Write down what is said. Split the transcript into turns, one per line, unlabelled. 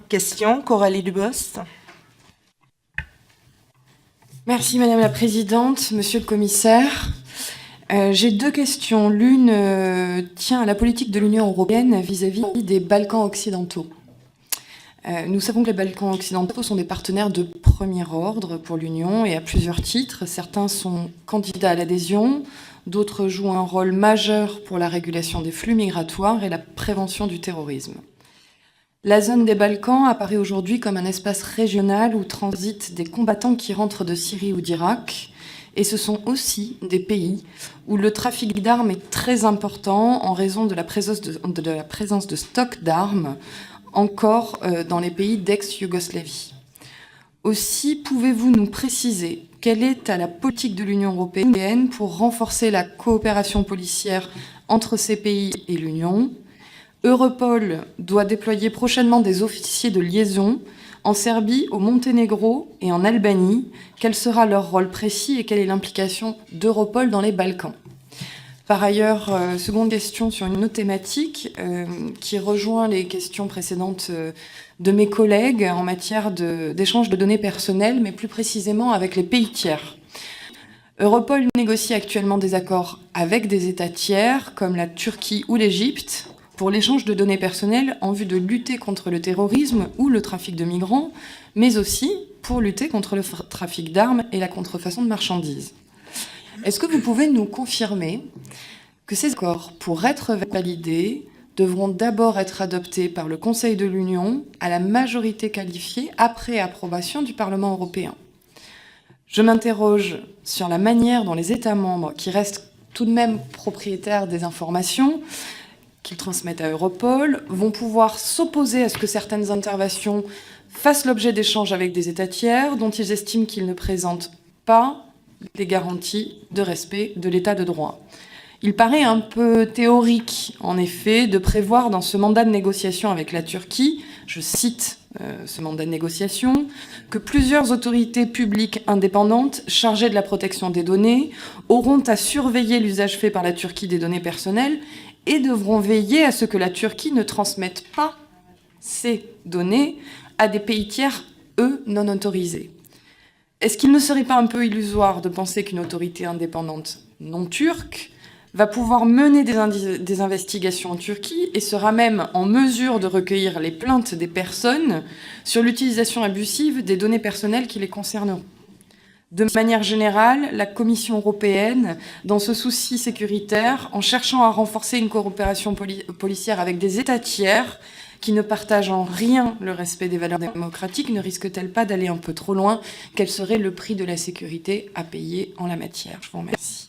Question, Coralie Dubos.
Merci Madame la Présidente, Monsieur le Commissaire. J'ai deux questions. L'une tient à la politique de l'Union européenne vis-à-vis des Balkans occidentaux. Nous savons que les Balkans occidentaux sont des partenaires de premier ordre pour l'Union et à plusieurs titres. Certains sont candidats à l'adhésion, d'autres jouent un rôle majeur pour la régulation des flux migratoires et la prévention du terrorisme. La zone des Balkans apparaît aujourd'hui comme un espace régional où transitent des combattants qui rentrent de Syrie ou d'Irak, et ce sont aussi des pays où le trafic d'armes est très important en raison de la présence de stocks d'armes encore dans les pays d'ex-Yougoslavie. Aussi, pouvez-vous nous préciser quelle est la politique de l'Union européenne pour renforcer la coopération policière entre ces pays et l'Union ? Europol doit déployer prochainement des officiers de liaison en Serbie, au Monténégro et en Albanie. Quel sera leur rôle précis et quelle est l'implication d'Europol dans les Balkans ? Par ailleurs, seconde question sur une autre thématique qui rejoint les questions précédentes de mes collègues en matière d'échange de données personnelles, mais plus précisément avec les pays tiers. Europol négocie actuellement des accords avec des États tiers, comme la Turquie ou l'Égypte, pour l'échange de données personnelles en vue de lutter contre le terrorisme ou le trafic de migrants, mais aussi pour lutter contre le trafic d'armes et la contrefaçon de marchandises. Est-ce que vous pouvez nous confirmer que ces accords, pour être validés, devront d'abord être adoptés par le Conseil de l'Union à la majorité qualifiée après approbation du Parlement européen ? Je m'interroge sur la manière dont les États membres, qui restent tout de même propriétaires des informations qu'ils transmettent à Europol, vont pouvoir s'opposer à ce que certaines interventions fassent l'objet d'échanges avec des États tiers dont ils estiment qu'ils ne présentent pas les garanties de respect de l'état de droit. Il paraît un peu théorique, en effet, de prévoir dans ce mandat de négociation avec la Turquie, je cite ce mandat de négociation, que plusieurs autorités publiques indépendantes chargées de la protection des données auront à surveiller l'usage fait par la Turquie des données personnelles et devront veiller à ce que la Turquie ne transmette pas ces données à des pays tiers, eux, non autorisés. Est-ce qu'il ne serait pas un peu illusoire de penser qu'une autorité indépendante non turque va pouvoir mener des investigations en Turquie et sera même en mesure de recueillir les plaintes des personnes sur l'utilisation abusive des données personnelles qui les concerneront ? De manière générale, la Commission européenne, dans ce souci sécuritaire, en cherchant à renforcer une coopération policière avec des États tiers qui ne partagent en rien le respect des valeurs démocratiques, ne risque-t-elle pas d'aller un peu trop loin ? Quel serait le prix de la sécurité à payer en la matière ? Je vous remercie.